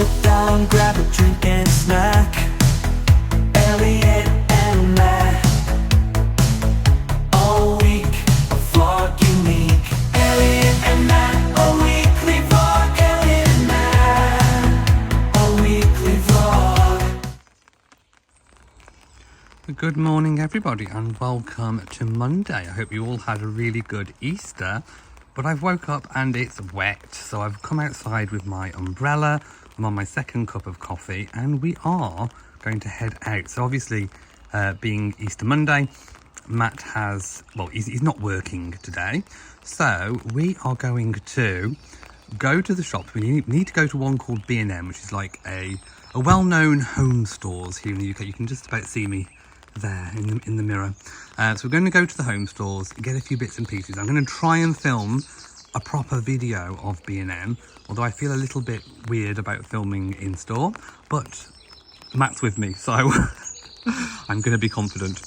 sit down, grab a drink and a snack. Elliot and Matt, all week, a vlog unique. Elliot and Matt, a weekly vlog. Elliot and Matt, a weekly vlog. Good morning everybody and welcome to Monday. I hope you all had a really good Easter. But I've woke up and it's wet, so I've come outside with my umbrella. I'm on my second cup of coffee and we are going to head out. So obviously, being Easter Monday, Matt he's not working today. So we are going to go to the shops. We need to go to one called B&M, which is like a well-known home stores here in the UK. You can just about see me there in the mirror. So we're going to go to the home stores, get a few bits and pieces. I'm going to try and film a proper video of B&M, although I feel a little bit weird about filming in store, but Matt's with me, so I'm going to be confident.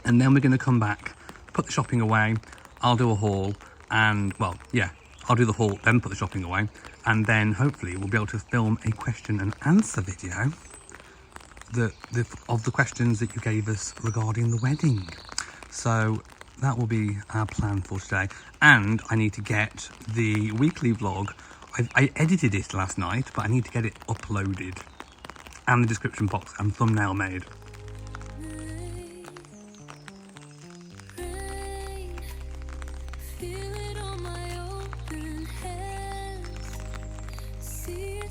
And then we're going to come back, put the shopping away, I'll do a haul, and I'll do the haul, then put the shopping away, and then hopefully we'll be able to film a question and answer video of the questions that you gave us regarding the wedding. So that will be our plan for today. And I need to get the weekly vlog. I edited it last night, but I need to get it uploaded and the description box and thumbnail made.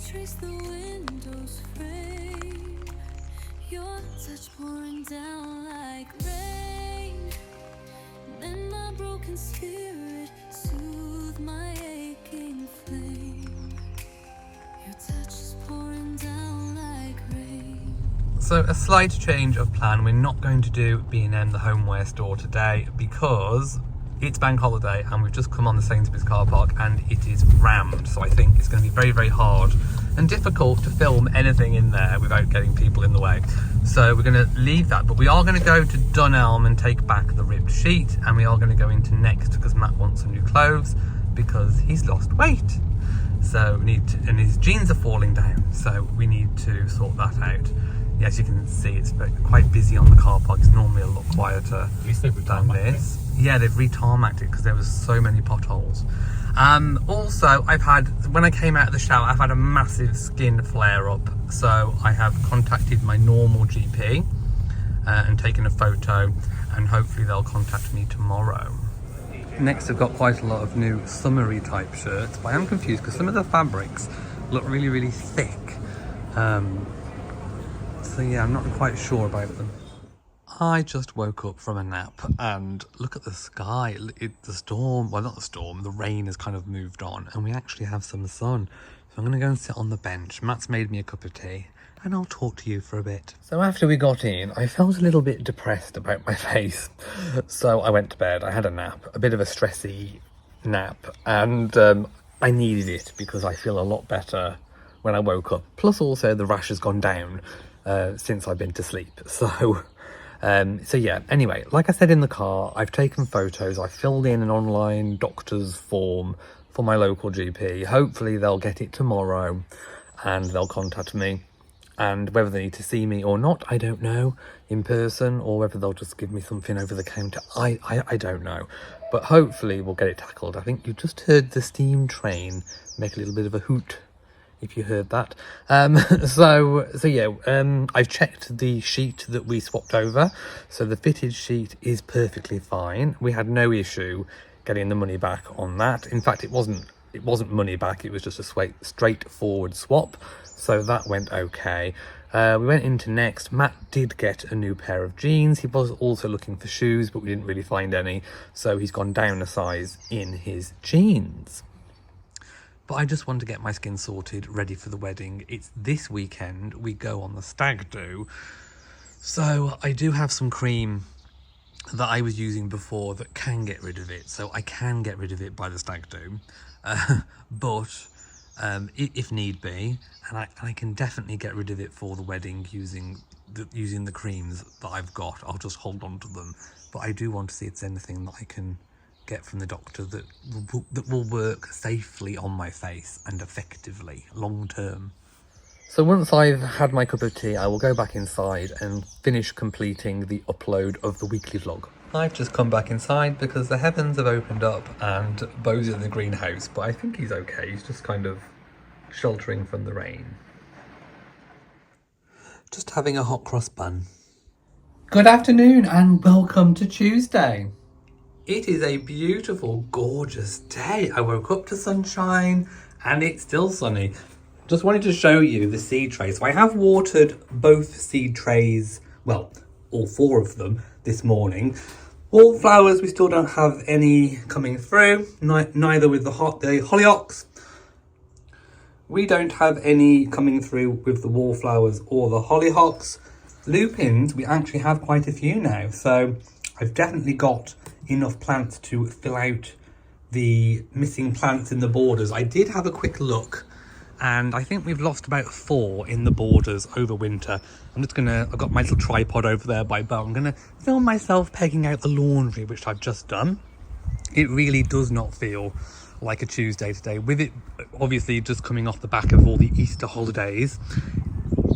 Trace the windows frame, your touch pouring down like rain. Then my broken spirit soothe my aching flame. Your touch is pouring down like rain. So a slight change of plan. We're not going to do B&M, the homeware store, today because it's bank holiday and we've just come on the Sainsbury's car park and it is rammed. So I think it's going to be very, very hard and difficult to film anything in there without getting people in the way. So we're going to leave that, but we are going to go to Dunelm and take back the ripped sheet, and we are going to go into Next because Matt wants some new clothes because he's lost weight. So we need to, and his jeans are falling down, so we need to sort that out. As you can see, it's quite busy on the car park. It's normally a lot quieter than this. Yeah, they've re-tarmacked it because there was so many potholes. Also, when I came out of the shower, I've had a massive skin flare up. So I have contacted my normal GP and taken a photo, and hopefully they'll contact me tomorrow. Next, I've got quite a lot of new summery type shirts, but I am confused because some of the fabrics look really, really thick. So yeah, I'm not quite sure about them. I just woke up from a nap and look at the sky. The storm, well, not the storm, the rain has kind of moved on and we actually have some sun. So I'm going to go and sit on the bench. Matt's made me a cup of tea and I'll talk to you for a bit. So after we got in, I felt a little bit depressed about my face. So I went to bed. I had a nap, a bit of a stressy nap, and I needed it because I feel a lot better when I woke up. Plus also the rash has gone down since I've been to sleep. So yeah, anyway, like I said in the car, I've taken photos. I filled in an online doctor's form for my local GP. Hopefully they'll get it tomorrow and they'll contact me. And whether they need to see me or not, I don't know, in person, or whether they'll just give me something over the counter. I don't know. But hopefully we'll get it tackled. I think you just heard the steam train make a little bit of a hoot, if you heard that. So yeah, I've checked the sheet that we swapped over. So the fitted sheet is perfectly fine. We had no issue getting the money back on that. In fact, it wasn't money back, it was just a straightforward swap. So that went okay. We went into Next. Matt did get a new pair of jeans. He was also looking for shoes, but we didn't really find any. So he's gone down a size in his jeans. But I just want to get my skin sorted, ready for the wedding. It's this weekend. We go on the Stag do. So I do have some cream that I was using before that can get rid of it. So I can get rid of it by the Stag do. But if need be, and I can definitely get rid of it for the wedding using the creams that I've got. I'll just hold on to them. But I do want to see if there's anything that I can get from the doctor that will work safely on my face and effectively long term. So once I've had my cup of tea, I will go back inside and finish completing the upload of the weekly vlog. I've just come back inside because the heavens have opened up and Bo's in the greenhouse, but I think he's okay. He's just kind of sheltering from the rain. Just having a hot cross bun. Good afternoon and welcome to Tuesday. It is a beautiful, gorgeous day. I woke up to sunshine and it's still sunny. Just wanted to show you the seed trays. So I have watered both seed trays, well, all 4 of them this morning. Wallflowers, we still don't have any coming through, neither with the hollyhocks. We don't have any coming through with the wallflowers or the hollyhocks. Lupins, we actually have quite a few now. So I've definitely got enough plants to fill out the missing plants in the borders. I did have a quick look and I think we've lost about 4 in the borders over winter. I've got my little tripod over there by Bo. I'm gonna film myself pegging out the laundry, which I've just done. It really does not feel like a Tuesday today. With it obviously just coming off the back of all the Easter holidays,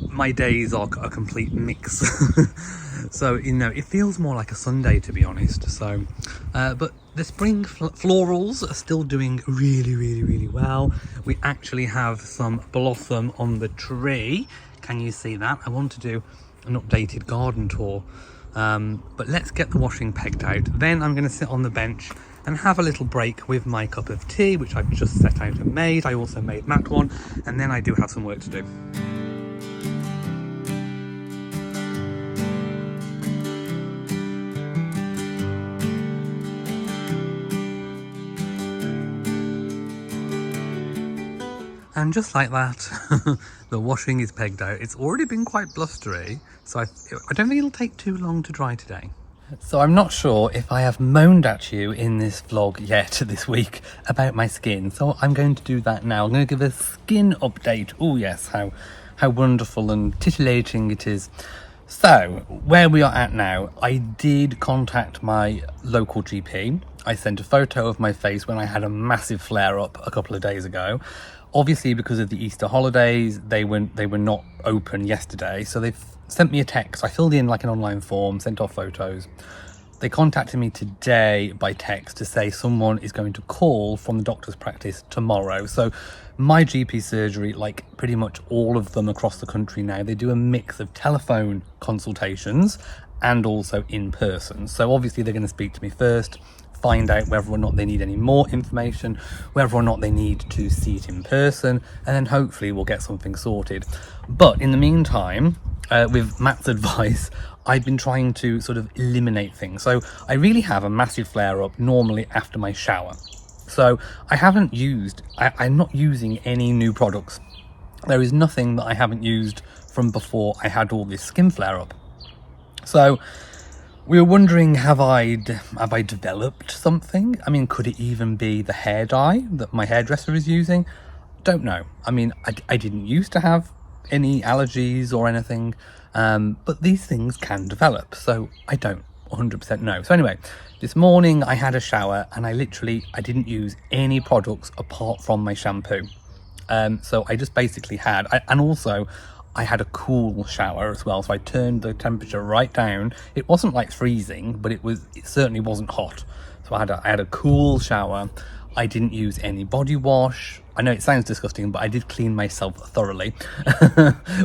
my days are a complete mix. So, you know, it feels more like a Sunday, to be honest. So, but the spring florals are still doing really well. We actually have some blossom on the tree. Can you see that? I want to do an updated garden tour. But let's get the washing pegged out. Then I'm going to sit on the bench and have a little break with my cup of tea, which I've just set out and made. I also made Matt one, and then I do have some work to do. And just like that, the washing is pegged out. It's already been quite blustery, so I don't think it'll take too long to dry today. So I'm not sure if I have moaned at you in this vlog yet this week about my skin. So I'm going to do that now. I'm going to give a skin update. Oh yes, how wonderful and titillating it is. So where we are at now, I did contact my local GP. I sent a photo of my face when I had a massive flare up a couple of days ago. Obviously, because of the Easter holidays, they were not open yesterday, so they've sent me a text. I filled in like an online form, sent off photos. They contacted me today by text to say someone is going to call from the doctor's practice tomorrow. So my GP surgery, like pretty much all of them across the country now, they do a mix of telephone consultations and also in person. So obviously they're going to speak to me first, find out whether or not they need any more information, whether or not they need to see it in person, and then hopefully we'll get something sorted. But in the meantime, with Matt's advice, I've been trying to sort of eliminate things. So I really have a massive flare up normally after my shower. So I'm not using any new products. There is nothing that I haven't used from before I had all this skin flare up. So we were wondering, have I developed something? I mean, could it even be the hair dye that my hairdresser is using? Don't know. I mean, I didn't used to have any allergies or anything, but these things can develop, so I don't 100% know. So anyway, this morning I had a shower and I didn't use any products apart from my shampoo. So I just basically I had a cool shower as well, so I turned the temperature right down. It wasn't like freezing, but it certainly wasn't hot. So I had a cool shower. I didn't use any body wash. I know it sounds disgusting, but I did clean myself thoroughly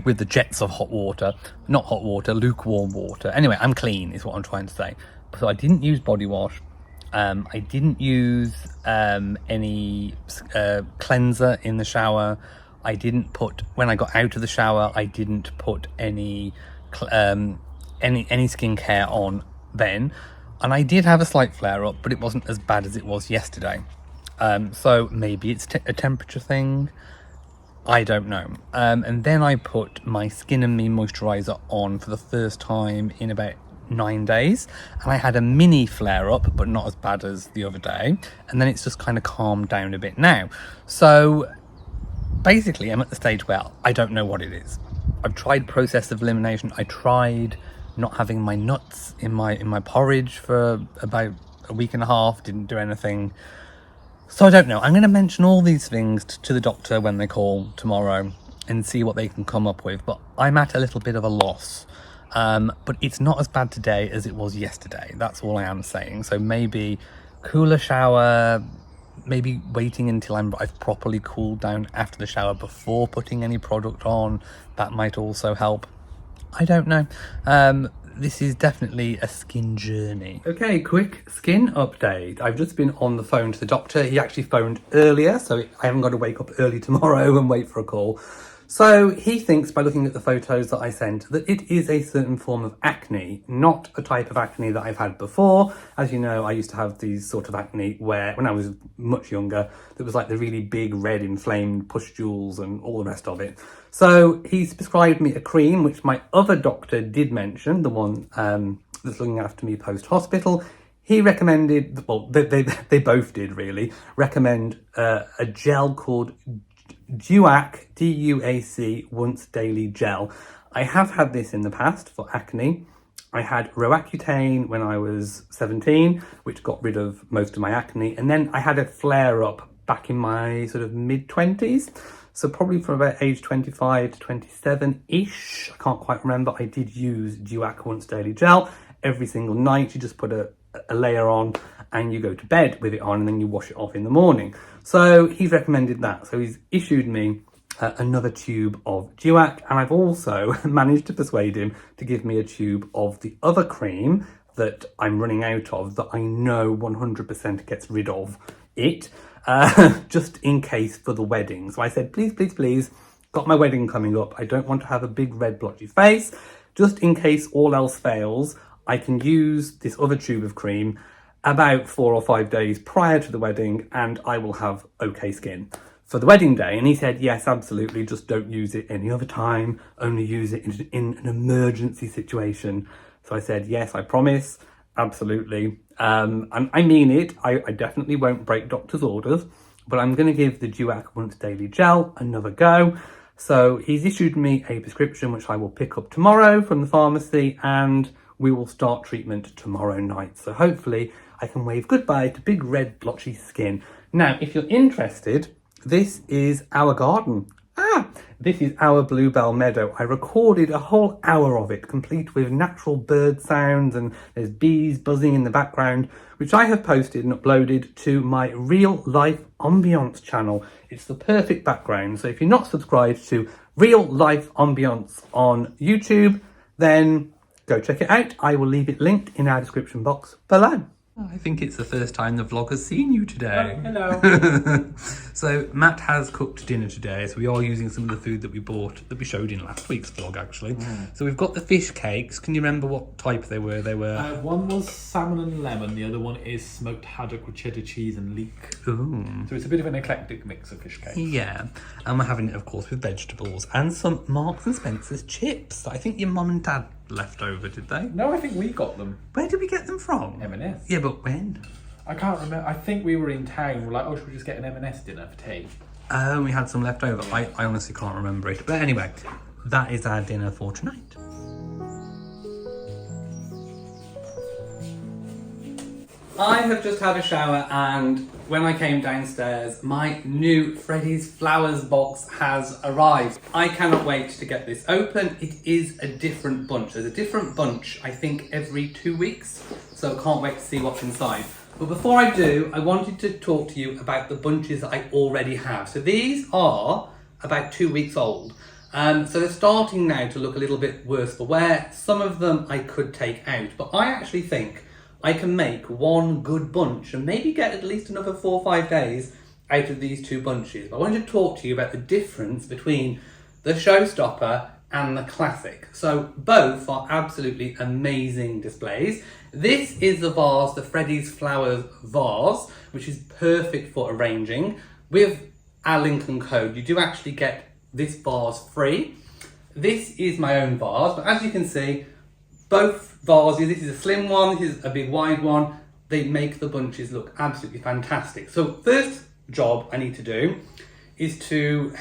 with the jets of hot water. Not hot water, lukewarm water. Anyway, I'm clean is what I'm trying to say. So I didn't use body wash. I didn't use any cleanser in the shower. When I got out of the shower, I didn't put any skincare on then. And I did have a slight flare up, but it wasn't as bad as it was yesterday. So maybe it's a temperature thing. I don't know. And then I put my Skin and Me moisturizer on for the first time in about 9 days. And I had a mini flare up, but not as bad as the other day. And then it's just kind of calmed down a bit now. So basically, I'm at the stage where I don't know what it is. I've tried process of elimination. I tried not having my nuts in my porridge for about a week and a half. Didn't do anything. So I don't know. I'm going to mention all these things to the doctor when they call tomorrow. and see what they can come up with. But I'm at a little bit of a loss. But it's not as bad today as it was yesterday. That's all I am saying. So maybe cooler shower, maybe waiting until I've properly cooled down after the shower before putting any product on. That might also help. I don't know. This is definitely a skin journey. Okay, quick skin update. I've just been on the phone to the doctor. He actually phoned earlier, so I haven't got to wake up early tomorrow and wait for a call. So he thinks, by looking at the photos that I sent, that it is a certain form of acne, not a type of acne that I've had before. As you know, I used to have these sort of acne where, when I was much younger, there was like the really big red inflamed pustules and all the rest of it. So he's prescribed me a cream, which my other doctor did mention, the one that's looking after me post-hospital. He recommended, well, they both did really, recommend a gel called Duac, D-U-A-C, once daily gel. I have had this in the past for acne. I had Roaccutane when I was 17, which got rid of most of my acne. And then I had a flare up back in my sort of mid-20s. So probably from about age 25 to 27-ish, I can't quite remember, I did use Duac once daily gel every single night. You just put a layer on and you go to bed with it on, and then you wash it off in the morning. So he's recommended that. So he's issued me another tube of Duac, and I've also managed to persuade him to give me a tube of the other cream that I'm running out of, that I know 100% gets rid of it, just in case for the wedding. So I said, please, please, please, got my wedding coming up. I don't want to have a big red blotchy face. Just in case all else fails, I can use this other tube of cream about 4 or 5 days prior to the wedding, and I will have okay skin for the wedding day. And he said, yes, absolutely, just don't use it any other time, only use it in an emergency situation. So I said, yes, I promise, absolutely. And I mean it. I definitely won't break doctor's orders, but I'm going to give the Duac once daily gel another go. So he's issued me a prescription, which I will pick up tomorrow from the pharmacy, and we will start treatment tomorrow night. So hopefully I can wave goodbye to big red blotchy skin. Now, if you're interested, this is our garden. This is our bluebell meadow. I recorded a whole hour of it, complete with natural bird sounds, and there's bees buzzing in the background, which I have posted and uploaded to my real life ambience channel. It's the perfect background. So if you're not subscribed to real life ambience on YouTube, then go check it out. I will leave it linked in our description box below. I think it's the first time the vlog has seen you today. Oh, hello. So Matt has cooked dinner today, so we are using some of the food that we bought, that we showed in last week's vlog actually. So we've got the fish cakes. Can you remember what type they were? They were... One was salmon and lemon, the other one is smoked haddock with cheddar cheese and leek. Ooh. So it's a bit of an eclectic mix of fish cakes. Yeah, and we're having it of course with vegetables and some Marks and Spencer's chips that I think your mum and dad left over, did they? No, I think we got them. Where did we get them from? M&S. Yeah, but when? I can't remember. I think we were in town. We're like, oh, should we just get an M&S dinner for tea? Oh, we had some left over. I honestly can't remember it. But anyway, that is our dinner for tonight. I have just had a shower, and when I came downstairs, my new Freddie's Flowers box has arrived. I cannot wait to get this open. It is a different bunch. There's a different bunch, I think, every 2 weeks, so I can't wait to see what's inside. But before I do, I wanted to talk to you about the bunches that I already have. So these are about 2 weeks old. So they're starting now to look a little bit worse for wear. Some of them I could take out, but I actually think I can make one good bunch and maybe get at least another 4 or 5 days out of these two bunches. But I wanted to talk to you about the difference between the Showstopper and the Classic. So both are absolutely amazing displays. This is the vase, the Freddie's Flowers vase, which is perfect for arranging. With our link and code, you do actually get this vase free. This is my own vase, but as you can see, both vases, this is a slim one, this is a big wide one, they make the bunches look absolutely fantastic. So first job I need to do is to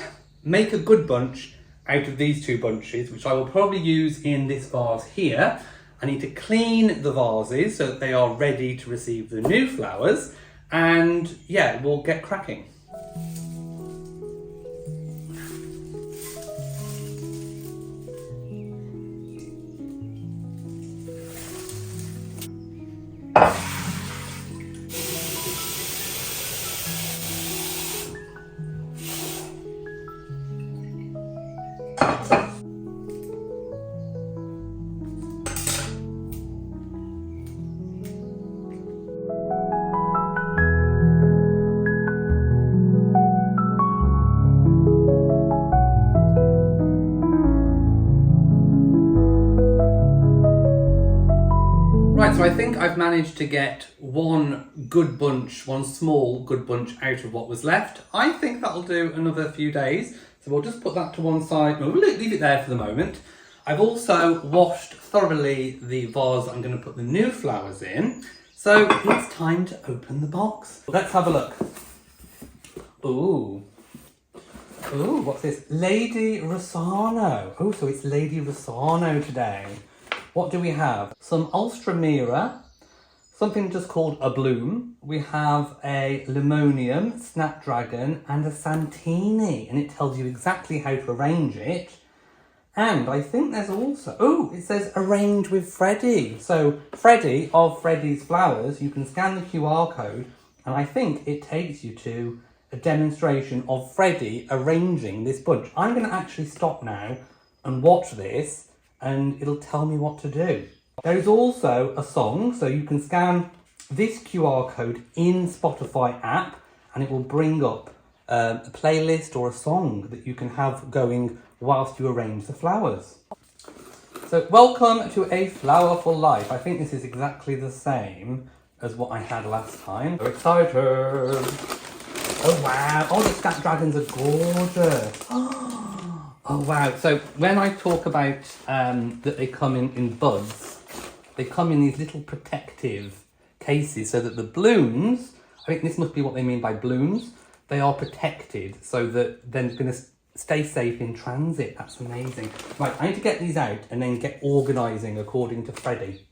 make a good bunch out of these two bunches, which I will probably use in this vase here. I need to clean the vases so that they are ready to receive the new flowers, and yeah, we'll get cracking. Right, so I think I've managed to get one small good bunch out of what was left. I think that'll do another few days. So we'll just put that to one side. We'll leave it there for the moment. I've also washed thoroughly the vase that I'm going to put the new flowers in. So it's time to open the box. Let's have a look. Ooh. Ooh, what's this? Lady Rossano. Oh, so it's Lady Rossano today. What do we have? Some Ulstramira, something just called a bloom. We have a Limonium, Snapdragon, and a Santini, and it tells you exactly how to arrange it. And I think there's also, oh, it says arrange with Freddie. So Freddie of Freddie's Flowers, you can scan the QR code, and I think it takes you to a demonstration of Freddie arranging this bunch. I'm going to actually stop now and watch this, and it'll tell me what to do. There is also a song, so you can scan this QR code in Spotify app, and it will bring up a playlist or a song that you can have going whilst you arrange the flowers. So welcome to A Flowerful Life. I think this is exactly the same as what I had last time. So excited. Oh wow, oh the snapdragons are gorgeous. Oh wow, so when I talk about that they come in buds, they come in these little protective cases so that the blooms, I think this must be what they mean by blooms, they are protected so that they're going to stay safe in transit. That's amazing. Right, I need to get these out and then get organising according to Freddie.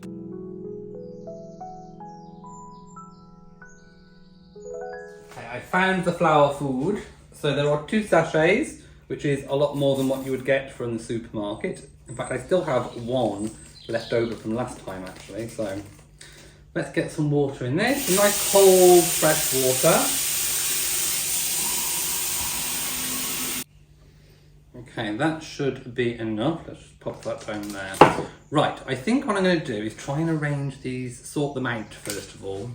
Okay, I found the flower food. So there are 2 sachets, which is a lot more than what you would get from the supermarket. In fact, I still have 1 left over from last time actually, so let's get some water in there. Some nice cold, fresh water. Okay, that should be enough. Let's just pop that down there. Right, I think what I'm going to do is try and arrange these, sort them out first of all.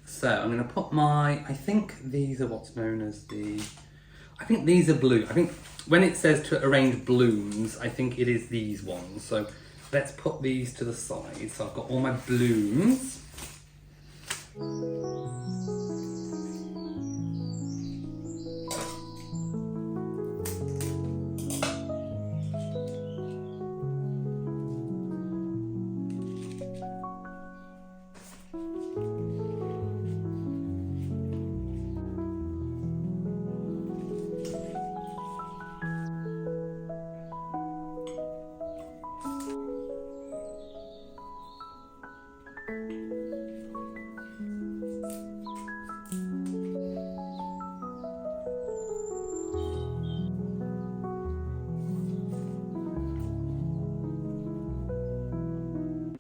So I'm going to put I think these are what's known as I think these are blue. I think when it says to arrange blooms, I think it is these ones. So let's put these to the side. So I've got all my blooms.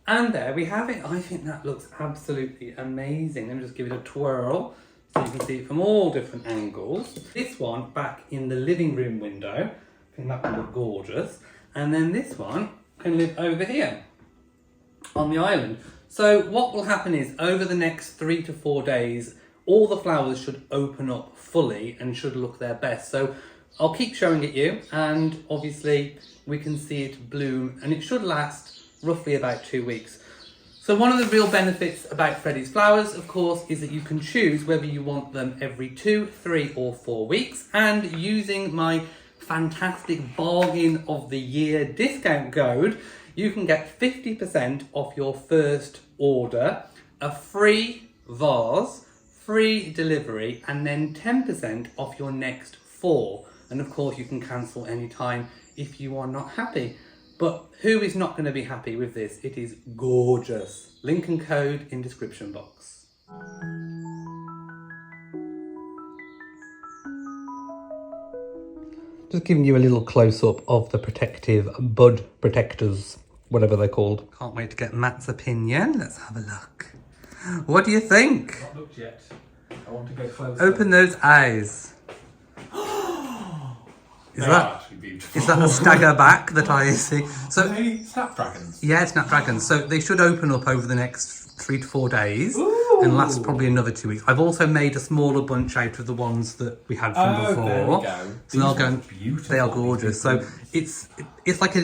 And there we have it. I think that looks absolutely amazing. Let me just give it a twirl so you can see it from all different angles. This one back in the living room window. I think that would look gorgeous. And then this one can live over here on the island. So what will happen is over the next 3 to 4 days, all the flowers should open up fully and should look their best. So I'll keep showing it you, and obviously we can see it bloom, and it should last roughly about 2 weeks. So one of the real benefits about Freddie's Flowers, of course, is that you can choose whether you want them every 2, 3 or 4 weeks, and using my fantastic bargain of the year discount code, you can get 50% off your first order, a free vase, free delivery, and then 10% off your next 4. And of course you can cancel anytime if you are not happy. But who is not going to be happy with this? It is gorgeous. Link and code in description box. Just giving you a little close-up of the protective bud protectors, whatever they're called. Can't wait to get Matt's opinion. Let's have a look. What do you think? Not looked yet. I want to go closer. Open those eyes. They are actually beautiful. Is that a stagger back that I see? So Are they snapdragons? yeah, snapdragons. So they should open up over the next 3 to 4 days and last probably another 2 weeks. I've also made a smaller bunch out of the ones that we had from before. There we go. So they'll go. Beautiful. They are gorgeous. So it's like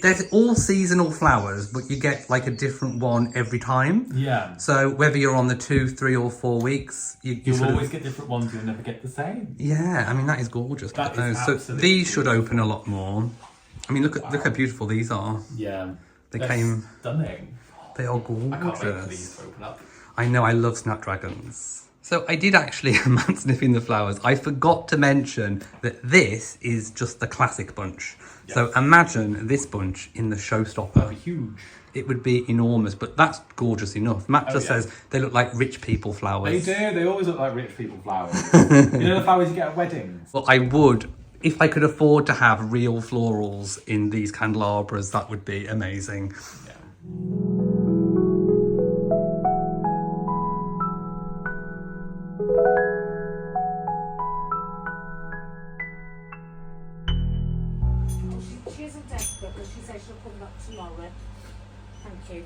there's all seasonal flowers, but you get like a different one every time. Yeah. So whether you're on the 2, 3, or 4 weeks, You'll sort of- always get different ones. You'll never get the same. Yeah, I mean that is gorgeous. That Look at is those. So absolutely these should open a lot more. I mean, look how beautiful these are. Yeah. They They're came. stunning. They are I can't wait for gorgeous. these to open up. I know, I love snapdragons. So I did actually, man sniffing the flowers, I forgot to mention that this is just the classic bunch. Yeah. So imagine this bunch in the showstopper. That'd be huge. It would be enormous, but that's gorgeous enough. Matt just yeah. says they look like rich people flowers. They do. They always look like rich people flowers. You know the flowers you get at weddings? Well, I would, if I could afford to have real florals in these candelabras, that would be amazing. Yeah. She isn't desperate, but she says she'll come back tomorrow. Thank you.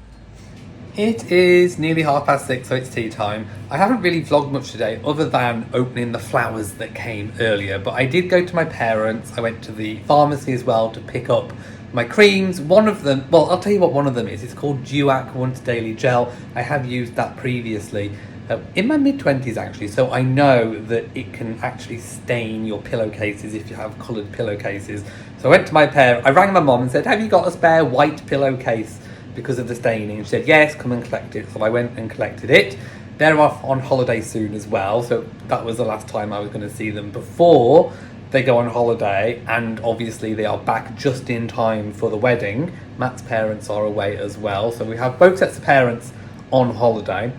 It is nearly 6:30, so it's tea time. I haven't really vlogged much today other than opening the flowers that came earlier, but I did go to my parents. I went to the pharmacy as well to pick up my creams. One of them, well, I'll tell you what one of them is. It's called Duac Once Daily Gel. I have used that previously in my mid-20s actually, so I know that it can actually stain your pillowcases if you have coloured pillowcases. So I went to my parents, I rang my mum and said, have you got a spare white pillowcase because of the staining? And she said, yes, come and collect it. So I went and collected it. They're off on holiday soon as well, so that was the last time I was going to see them before they go on holiday, and obviously they are back just in time for the wedding. Matt's parents are away as well, so we have both sets of parents on holiday,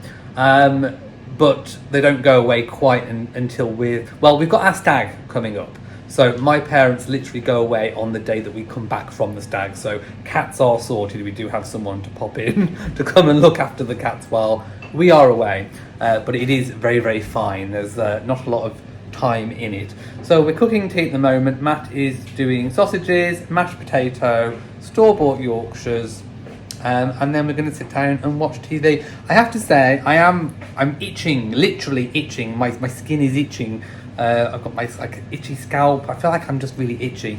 but they don't go away quite until we've got our stag coming up. So my parents literally go away on the day that we come back from the stag. So cats are sorted. We do have someone to pop in to come and look after the cats while we are away. But it is very, very fine. There's not a lot of time in it. So we're cooking tea at the moment. Matt is doing sausages, mashed potato, store-bought Yorkshires, and then we're going to sit down and watch TV. I have to say, I'm itching, literally itching. My skin is itching. I've got my itchy scalp. I feel like I'm just really itchy.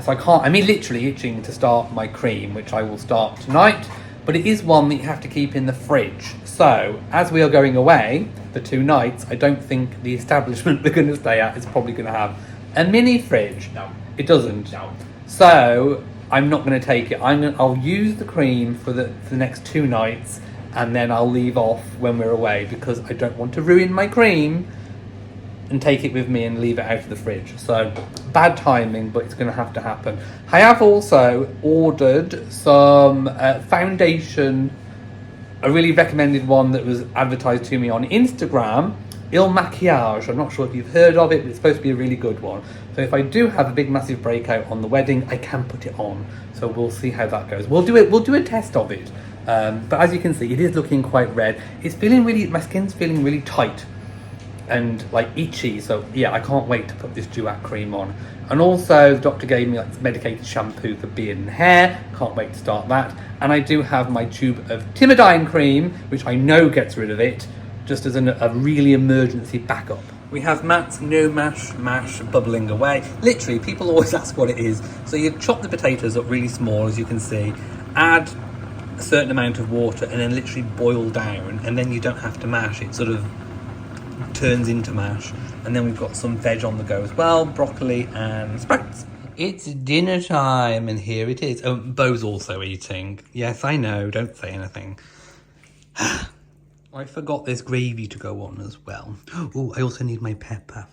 So I'm literally itching to start my cream, which I will start tonight. But it is one that you have to keep in the fridge. So as we are going away for 2 nights, I don't think the establishment we're going to stay at is probably going to have a mini fridge. No. It doesn't. No. So I'm not going to take it. I'll use the cream for the next 2 nights, and then I'll leave off when we're away because I don't want to ruin my cream and take it with me and leave it out of the fridge. So bad timing, but it's going to have to happen. I have also ordered some foundation, a really recommended one that was advertised to me on Instagram, Il Maquillage. I'm not sure if you've heard of it, but it's supposed to be a really good one. So if I do have a big massive breakout on the wedding, I can put it on. So we'll see how that goes. We'll do a test of it. But as you can see, it is looking quite red. It's feeling really, my skin's feeling really tight and like itchy, so yeah, I can't wait to put this Duac cream on. And also the doctor gave me like medicated shampoo for beard and hair. Can't wait to start that. And I do have my tube of Timidine cream, which I know gets rid of it, just as a really emergency backup. We have Matt's no mash bubbling away. Literally, people always ask what it is. So you chop the potatoes up really small, as you can see, add a certain amount of water, and then literally boil down, and then you don't have to mash. It sort of turns into mash. And then we've got some veg on the go as well, broccoli and sprouts. It's dinner time, and here it is. Oh, Bo's also eating. Yes, I know, don't say anything. I forgot there's gravy to go on as well. Oh, I also need my pepper.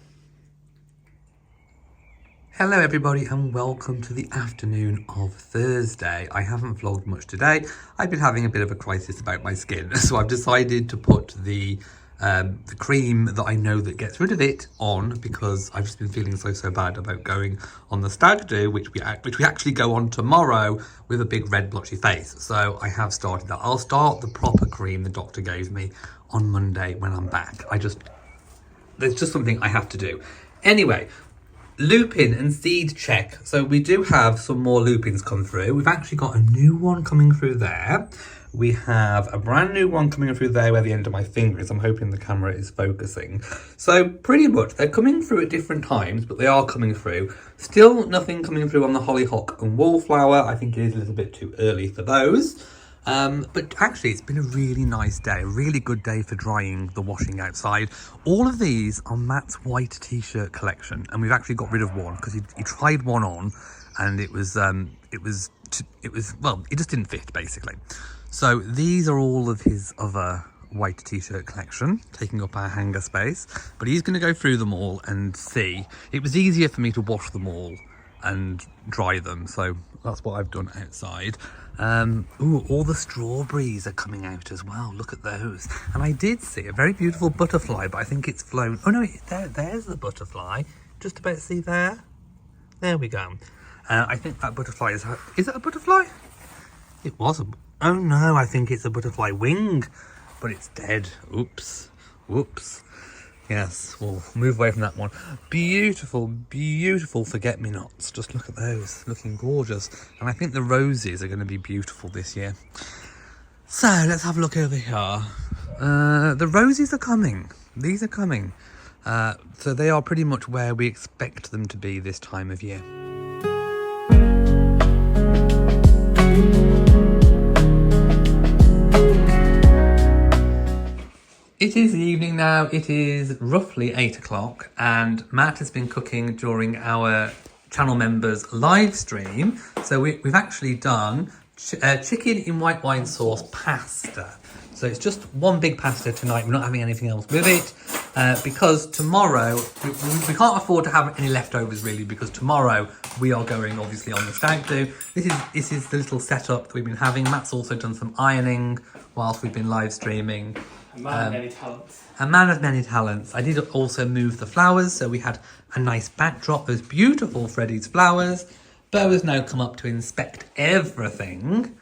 Hello everybody and welcome to the afternoon of Thursday. I haven't vlogged much today. I've been having a bit of a crisis about my skin, so I've decided to put the cream that I know that gets rid of it on, because I've just been feeling so bad about going on the stag do, which we actually go on tomorrow with a big red blotchy face. So I have started that. I'll start the proper cream the doctor gave me on Monday when I'm back. There's just something I have to do. Anyway, lupin and seed check. So we do have some more lupins come through. We've actually got a new one coming through there. We have a brand new one coming through there where the end of my finger is. I'm hoping the camera is focusing. So pretty much they're coming through at different times, but they are coming through. Still nothing coming through on the hollyhock and wallflower. I think it is a little bit too early for those. But actually it's been a really nice day, a really good day for drying the washing outside. All of these are Matt's white t-shirt collection, and we've actually got rid of one because he tried one on and it was well, it just didn't fit basically. So these are all of his other white t-shirt collection, taking up our hanger space, but he's going to go through them all and see. It was easier for me to wash them all and dry them, so that's what I've done outside. Ooh, all the strawberries are coming out as well. Look at those. And I did see a very beautiful butterfly, but I think it's flown. Oh no, there's the butterfly. Just about to see there. There we go. I think that butterfly is it a butterfly? It was oh no, I think it's a butterfly wing, but it's dead. Oops, whoops. Yes, we'll move away from that one. Beautiful, beautiful forget-me-nots. Just look at those, looking gorgeous. And I think the roses are going to be beautiful this year. So let's have a look over here. The roses are coming. These are coming. So they are pretty much where we expect them to be this time of year. It is the evening now. It is roughly 8 o'clock and Matt has been cooking during our channel members live stream. So we've actually done chicken in white wine sauce pasta. So it's just one big pasta tonight. We're not having anything else with it because tomorrow we can't afford to have any leftovers really, because tomorrow we are going obviously on the stag do. This is the little setup that we've been having. Matt's also done some ironing whilst we've been live streaming. A man of many talents. A man of many talents. I did also move the flowers, so we had a nice backdrop. Those beautiful Freddie's flowers. Beau has now come up to inspect everything.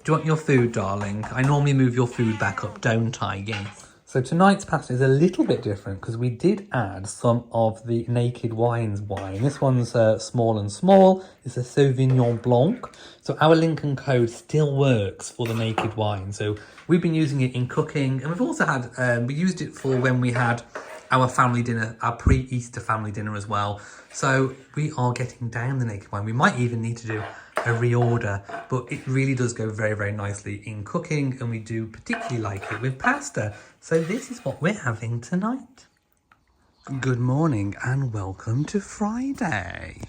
Do you want your food, darling? I normally move your food back up, don't I? Yes. So tonight's pasta is a little bit different because we did add some of the Naked Wines wine. This one's small and small. It's a Sauvignon Blanc. So our link and code still works for the Naked Wine. So we've been using it in cooking, and we've also had, we used it for when we had our family dinner, our pre-Easter family dinner as well. So we are getting down the Naked Wine. We might even need to do a reorder, but it really does go very, very nicely in cooking, and we do particularly like it with pasta. So this is what we're having tonight. Good morning and welcome to Friday.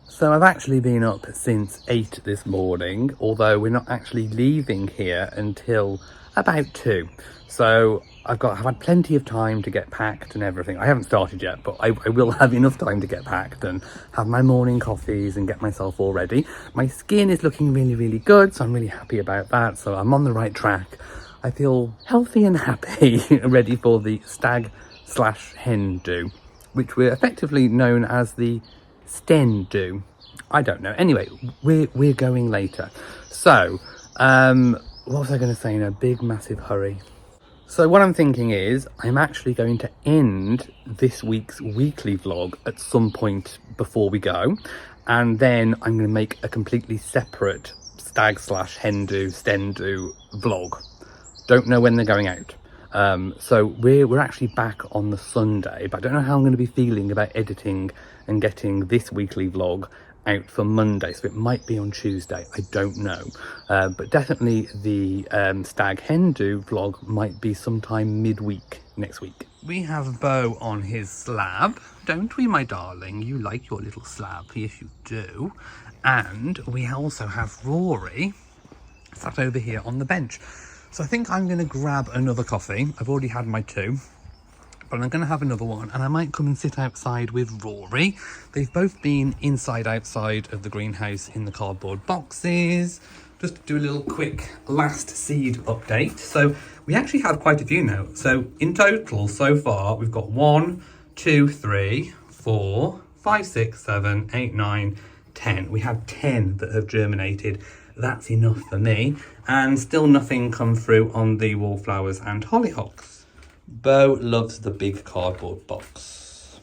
So I've actually been up since 8 this morning, although we're not actually leaving here until about 2. So I've had plenty of time to get packed and everything. I haven't started yet, but I will have enough time to get packed and have my morning coffees and get myself all ready. My skin is looking really, really good, so I'm really happy about that. So I'm on the right track. I feel healthy and happy, ready for the stag/hen do, which we're effectively known as the sten do. I don't know. Anyway, we're going later. So, what was I going to say in a big, massive hurry? So what I'm thinking is I'm actually going to end this week's weekly vlog at some point before we go, and then I'm going to make a completely separate stag/hen do, sten do vlog. Don't know when they're going out. So we're actually back on the Sunday, but I don't know how I'm going to be feeling about editing and getting this weekly vlog out for Monday, so it might be on Tuesday, I don't know, but definitely the stag hen do vlog might be sometime midweek next week. We have Beau on his slab, don't we, my darling? You like your little slab, yes you do. And we also have Rory sat over here on the bench. So I think I'm going to grab another coffee. I've already had my 2. But I'm going to have another one, and I might come and sit outside with Rory. They've both been outside of the greenhouse in the cardboard boxes. Just to do a little quick last seed update. So we actually have quite a few now. So in total, so far, we've got 1, 2, 3, 4, 5, 6, 7, 8, 9, 10. We have 10 that have germinated. That's enough for me. And still nothing come through on the wallflowers and hollyhocks. Beau loves the big cardboard box.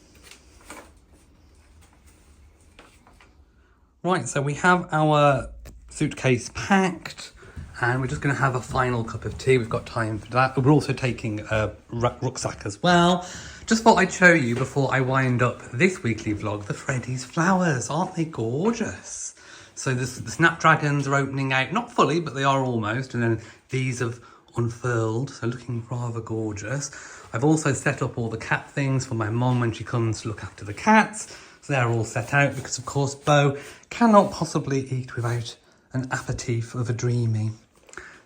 Right, so we have our suitcase packed and we're just going to have a final cup of tea. We've got time for that. We're also taking a rucksack as well. Just thought I'd show you before I wind up this weekly vlog the Freddie's flowers. Aren't they gorgeous? So the snapdragons are opening out, not fully, but they are almost. And then these have unfurled, so looking rather gorgeous. I've also set up all the cat things for my mum when she comes to look after the cats. So they're all set out because, of course, Beau cannot possibly eat without an aperitif of a dreamy.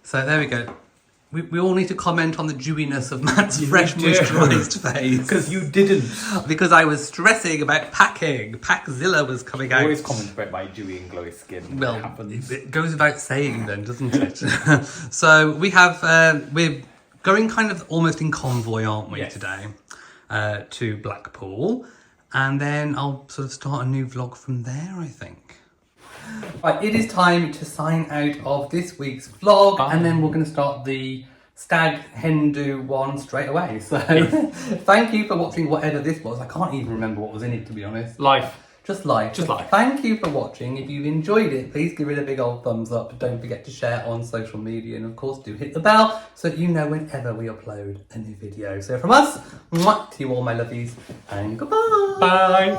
So there we go. We all need to comment on the dewiness of Matt's fresh moisturised face. Because you didn't. Because I was stressing about packing. Packzilla was coming out. Always comment about my dewy and glowy skin. Well, It happens. it goes without saying then, doesn't it? So we have, we're going kind of almost in convoy, aren't we, Yes. today, to Blackpool. And then I'll sort of start a new vlog from there, I think. Right, it is time to sign out of this week's vlog, and then we're going to start the Stag Hindu one straight away. So thank you for watching whatever this was. I can't even remember what was in it, to be honest. Life. Just life. Thank you for watching. If you've enjoyed it, please give it a big old thumbs up. Don't forget to share on social media. And of course, do hit the bell so that you know whenever we upload a new video. So from us, mwah, to you all my lovies, and goodbye. Bye.